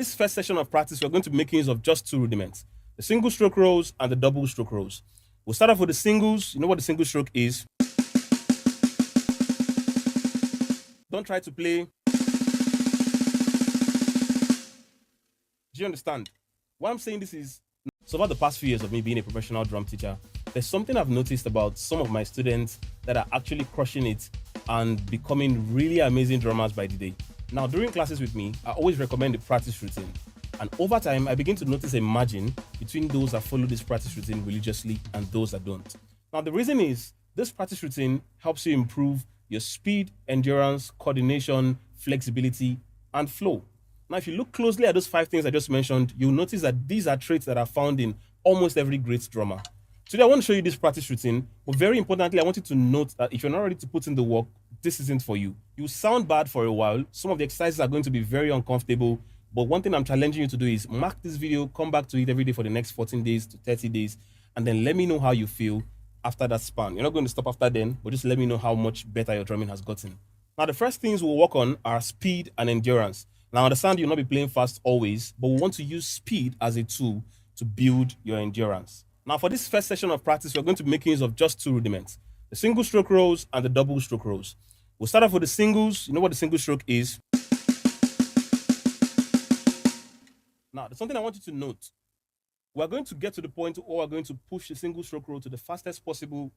This first session of practice, we're going to be making use of just two rudiments, the single stroke rolls and the double stroke rolls. We'll start off with the singles. You know what the single stroke is. Don't try to play. Do you understand? Why I'm saying this is, so about the past few years of me being a professional drum teacher, there's something I've noticed about some of my students that are actually crushing it and becoming really amazing drummers by the day. Now, during classes with me, I always recommend the practice routine. And over time, I begin to notice a margin between those that follow this practice routine religiously and those that don't. Now, the reason is this practice routine helps you improve your speed, endurance, coordination, flexibility, and flow. Now, if you look closely at those 5 things I just mentioned, you'll notice that these are traits that are found in almost every great drummer. Today, I want to show you this practice routine, but very importantly, I want you to note that if you're not ready to put in the work, this isn't for you. You sound bad for a while. Some of the exercises are going to be very uncomfortable, but one thing I'm challenging you to do is mark this video, come back to it every day for the next 14 days to 30 days, and then let me know how you feel after that span. You're not going to stop after then, but just let me know how much better your drumming has gotten. Now, the first things we'll work on are speed and endurance. Now, I understand you'll not be playing fast always, but we want to use speed as a tool to build your endurance. Now, for this first session of practice, we're going to be making use of just two rudiments, the single stroke rolls and the double stroke rolls. We'll start off with the singles. You know what the single stroke is. Now, there's something I want you to note. We're going to get to the point where we're going to push the single stroke roll to the fastest possible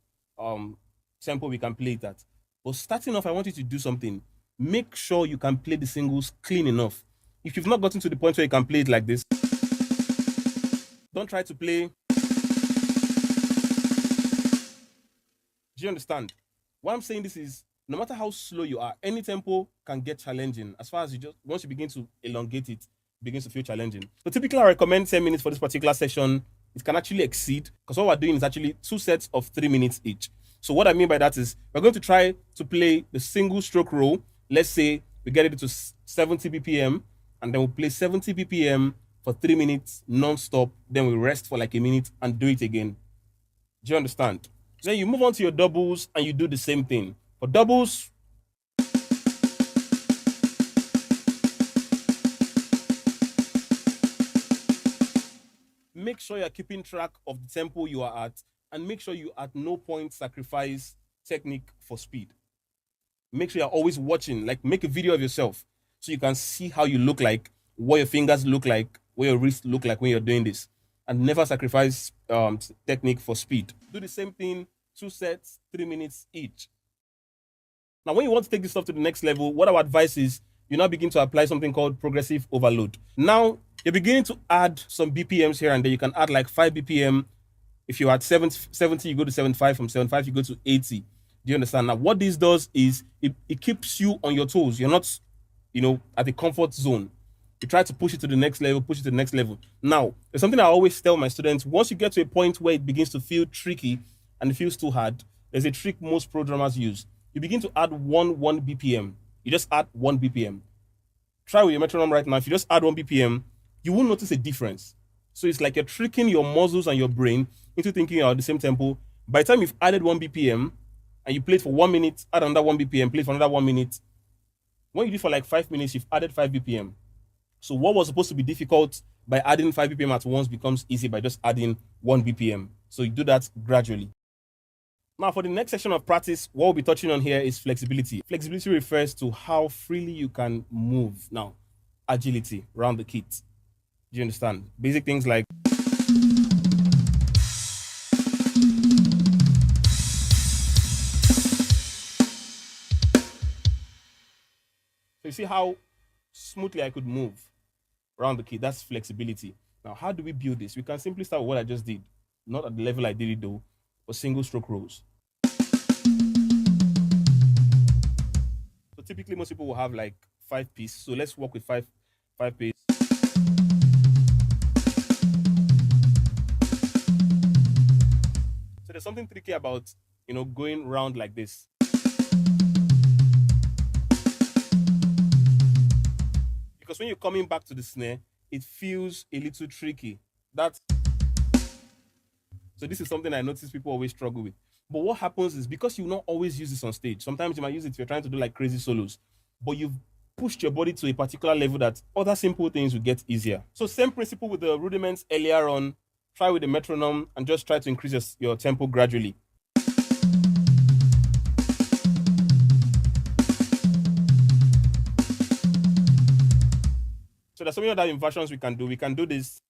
tempo we can play it at. But starting off, I want you to do something. Make sure you can play the singles clean enough. If you've not gotten to the point where you can play it like this, don't try to play. Do you understand? Why I'm saying this is, no matter how slow you are, any tempo can get challenging. As far as once you begin to elongate it, it begins to feel challenging. So typically I recommend 10 minutes for this particular session. It can actually exceed, because what we're doing is actually 2 sets of 3 minutes each. So what I mean by that is we're going to try to play the single stroke roll. Let's say we get it to 70 BPM, and then we'll play 70 BPM for 3 minutes non-stop. Then we rest for like a minute and do it again. Do you understand? Then you move on to your doubles and you do the same thing. For doubles, make sure you're keeping track of the tempo you are at, and make sure you at no point sacrifice technique for speed. Make sure you're always watching, like make a video of yourself so you can see how you look like, what your fingers look like, what your wrists look like when you're doing this, and never sacrifice technique for speed. Do the same thing, 2 sets, 3 minutes each. Now, when you want to take this stuff to the next level, what our advice is, you now begin to apply something called progressive overload. Now, you're beginning to add some BPMs here and there. You can add like 5 BPM. If you're at 70, you go to 75. From 75, you go to 80. Do you understand? Now, what this does is it keeps you on your toes. You're not, at the comfort zone. You try to push it to the next level, push it to the next level. Now, there's something I always tell my students. Once you get to a point where it begins to feel tricky and it feels too hard, there's a trick most pro drummers use. You begin to add 1 BPM. You just add 1 BPM. Try with your metronome right now. If you just add 1 BPM, you won't notice a difference. So it's like you're tricking your muscles and your brain into thinking you're at the same tempo. By the time you've added 1 BPM and you play it for 1 minute, add another 1 BPM, play it for another 1 minute. When you do it for like 5 minutes, you've added 5 BPM. So what was supposed to be difficult by adding 5 BPM at once becomes easy by just adding 1 BPM. So you do that gradually. Now, for the next section of practice, what we'll be touching on here is flexibility. Flexibility refers to how freely you can move. Now, agility around the kit. Do you understand? Basic things like so you see how smoothly I could move around the kit. That's flexibility. Now, how do we build this? We can simply start with what I just did. Not at the level I did it though, but single stroke rolls. So typically most people will have like 5 pieces. So let's work with five pieces. So there's something tricky about, going round like this. Because when you're coming back to the snare, it feels a little tricky. So this is something I notice people always struggle with. But what happens is, because you not always use this on stage, sometimes you might use it if you're trying to do like crazy solos, but you've pushed your body to a particular level that other simple things will get easier. So same principle with the rudiments earlier on. Try with the metronome and just try to increase your tempo gradually. So there's so many other inversions we can do. We can do this.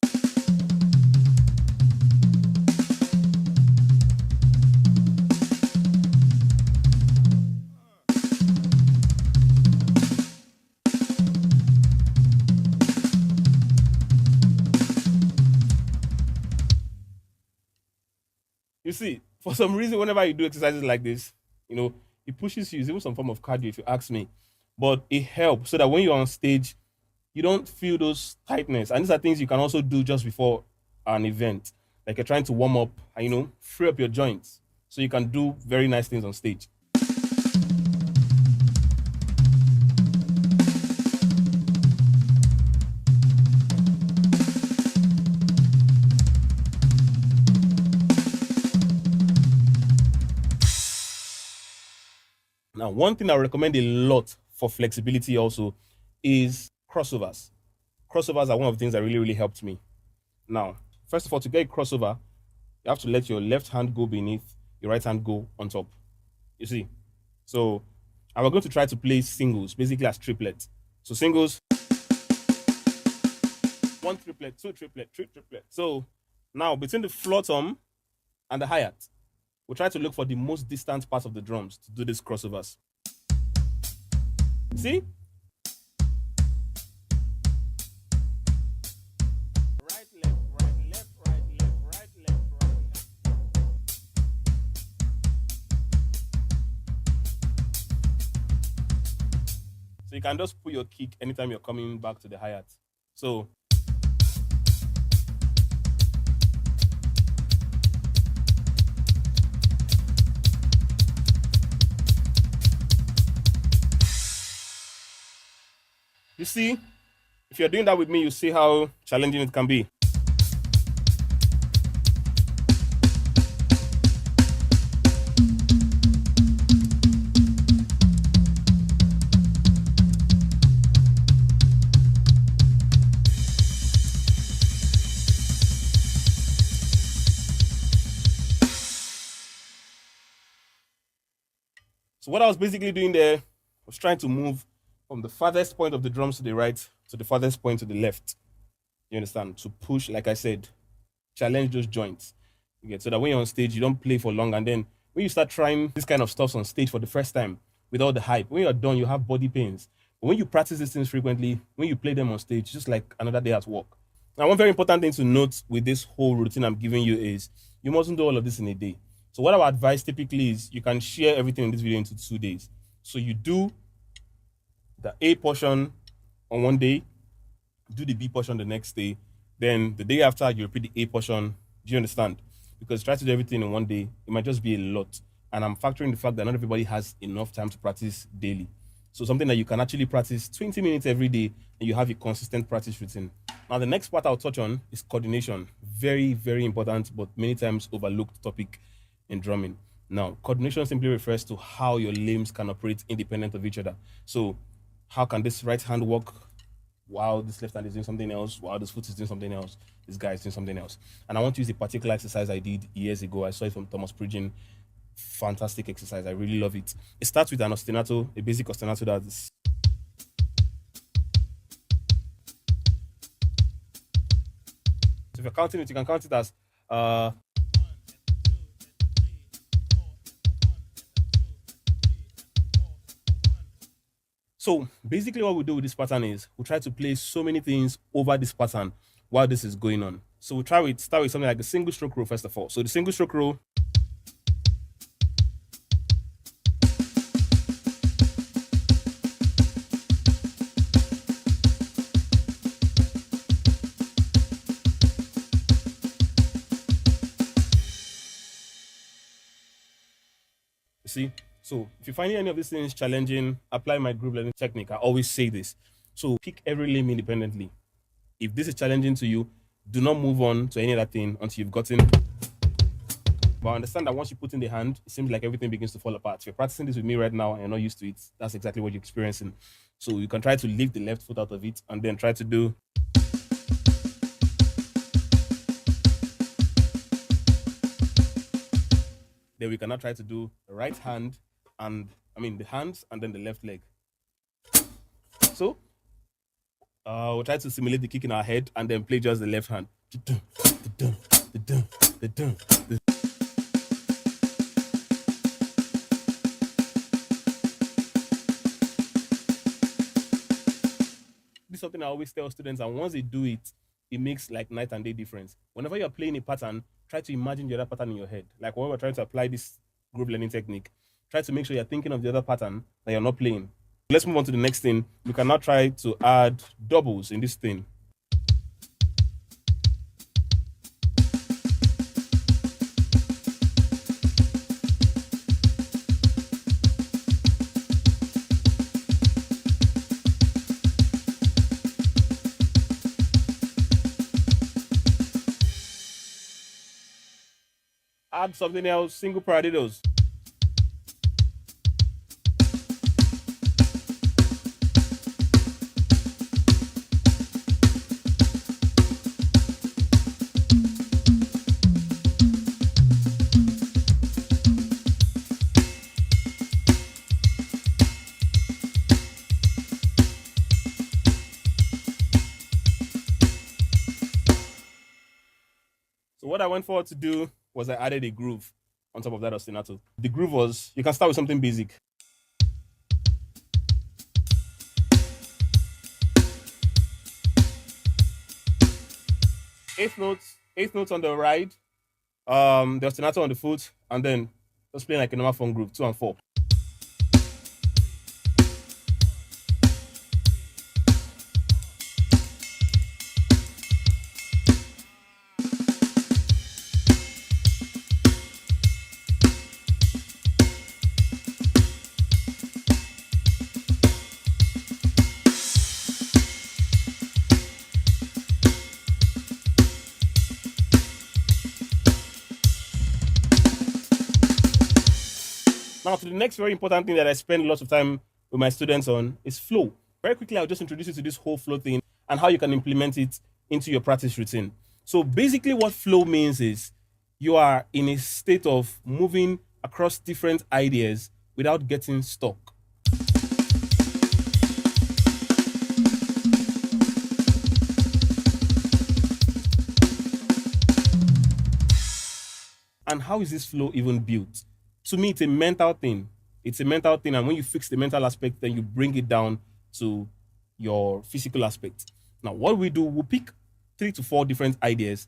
You see, for some reason, whenever you do exercises like this, it pushes you. It's even some form of cardio, if you ask me. But it helps so that when you're on stage, you don't feel those tightness. And these are things you can also do just before an event. Like you're trying to warm up and, free up your joints. So you can do very nice things on stage. Now, one thing I recommend a lot for flexibility also is crossovers. Crossovers are one of the things that really, really helped me. Now, first of all, to get a crossover, you have to let your left hand go beneath, your right hand go on top. You see? So, we're going to try to play singles, basically as triplets. So, singles, 1 triplet, 2 triplet, 3 triplet. So, now between the floor tom and the hi-hat, we'll try to look for the most distant part of the drums to do these crossovers. See? Right, left, right, left, right, left, right, left, right, left. So you can just put your kick anytime you're coming back to the hi-hat. So you see, if you're doing that with me, you see how challenging it can be. So what I was basically doing there was trying to move from the farthest point of the drums to the right to the farthest point to the left. You understand? To push, like I said, challenge those joints. You get so that when you're on stage, you don't play for long. And then when you start trying this kind of stuff on stage for the first time with all the hype, when you're done, you have body pains. But when you practice these things frequently, when you play them on stage, just like another day at work. Now, one very important thing to note with this whole routine I'm giving you is you mustn't do all of this in a day. So what I would advise typically is you can share everything in this video into 2 days. So you do the A portion on one day, do the B portion the next day, then the day after you repeat the A portion. Do you understand? Because try to do everything in one day, it might just be a lot. And I'm factoring the fact that not everybody has enough time to practice daily. So something that you can actually practice 20 minutes every day and you have a consistent practice routine. Now, the next part I'll touch on is coordination. Very, very important, but many times overlooked topic in drumming. Now, coordination simply refers to how your limbs can operate independent of each other. So, how can this right hand work while this left hand is doing something else, while this foot is doing something else, this guy is doing something else? And I want to use a particular exercise I did years ago. I saw it from Thomas Pridgen. Fantastic exercise. I really love it. It starts with an ostinato, a basic ostinato that is. So if you're counting it, you can count it as So basically what we do with this pattern is we try to play so many things over this pattern while this is going on. So we start with something like the single stroke row first of all. So the single stroke row. You see? So if you find any of these things challenging, apply my group learning technique. I always say this. So pick every limb independently. If this is challenging to you, do not move on to any other thing until you've gotten But I understand that once you put in the hand, it seems like everything begins to fall apart. If you're practicing this with me right now and you're not used to it, that's exactly what you're experiencing. So you can try to leave the left foot out of it and then try to do. Then we cannot try to do the right hand and the hands and then the left leg. So we'll try to simulate the kick in our head and then play just the left hand. This is something I always tell students, and once they do it, it makes like night and day difference. Whenever you're playing a pattern, try to imagine the other pattern in your head. Like when we're trying to apply this group learning technique, try to make sure you're thinking of the other pattern that you're not playing. Let's move on to the next thing. We can now try to add doubles in this thing. Add something else, single paradiddles. So what I went forward to do was I added a groove on top of that ostinato. The groove was, you can start with something basic. Eighth notes on the right, the ostinato on the foot, and then just playing like a normal phone groove, 2 and 4. Now, to the next very important thing that I spend lots of time with my students on is flow. Very quickly, I'll just introduce you to this whole flow thing and how you can implement it into your practice routine. So basically what flow means is you are in a state of moving across different ideas without getting stuck. And how is this flow even built? To me, it's a mental thing. It's a mental thing. And when you fix the mental aspect, then you bring it down to your physical aspect. Now, what we do, we'll pick 3 to 4 different ideas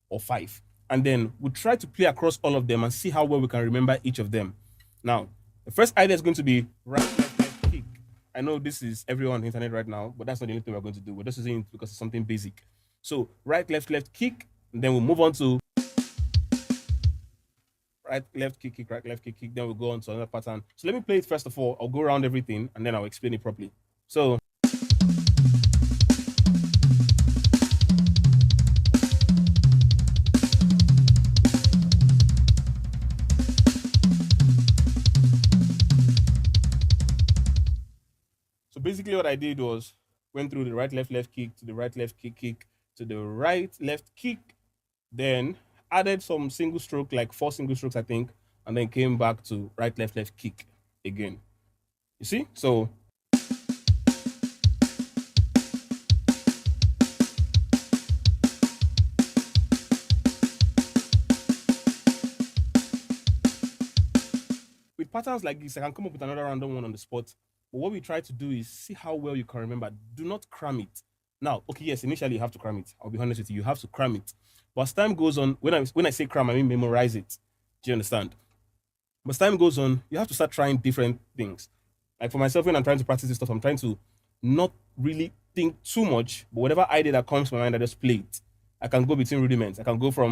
or 5. And then we'll try to play across all of them and see how well we can remember each of them. Now, the first idea is going to be right, left, kick. I know this is everyone on the internet right now, but that's not the only thing we're going to do. We're just using it because it's something basic. So right, left, kick. And then we'll move on to right, left, kick, right, left, kick. Then we'll go on to another pattern. So let me play it first of all. I'll go around everything and then I'll explain it properly. So basically what I did was went through the right, left, kick to the right, left, kick to the right, left, kick, then added some single stroke, like 4 single strokes, I think, and then came back to right, left, kick again. You see? So with patterns like this, I can come up with another random one on the spot. But what we try to do is see how well you can remember. Do not cram it. Now, okay, yes, initially you have to cram it. I'll be honest with you, you have to cram it. But as time goes on, when I say cram, I mean memorize it. Do you understand? But as time goes on, you have to start trying different things. Like for myself, when I'm trying to practice this stuff, I'm trying to not really think too much, but whatever idea that comes to my mind, I just play it. I can go between rudiments. I can go from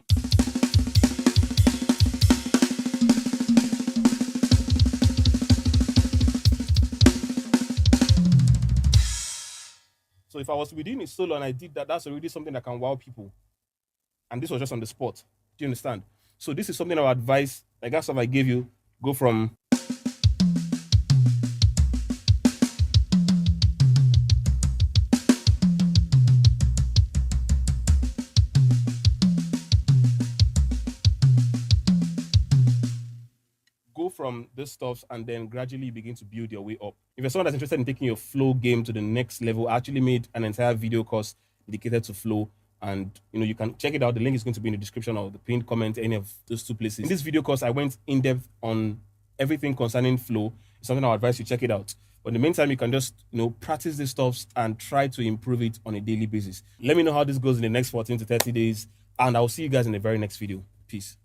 So if I was to be doing it solo and I did that, that's already something that can wow people. And this was just on the spot. Do you understand? So this is something I would advise, like that stuff I gave you, go from this stuff and then gradually begin to build your way up. If you're someone that's interested in taking your flow game to the next level, I actually made an entire video course dedicated to flow, and you can check it out. The link is going to be in the description or the pinned comment, any of those two places. In this video course, I went in depth on everything concerning flow. It's something I advise you check it out. But in the meantime, you can just practice these stuff and try to improve it on a daily basis. Let me know how this goes in the next 14 to 30 days, and I'll see you guys in the very next video. Peace.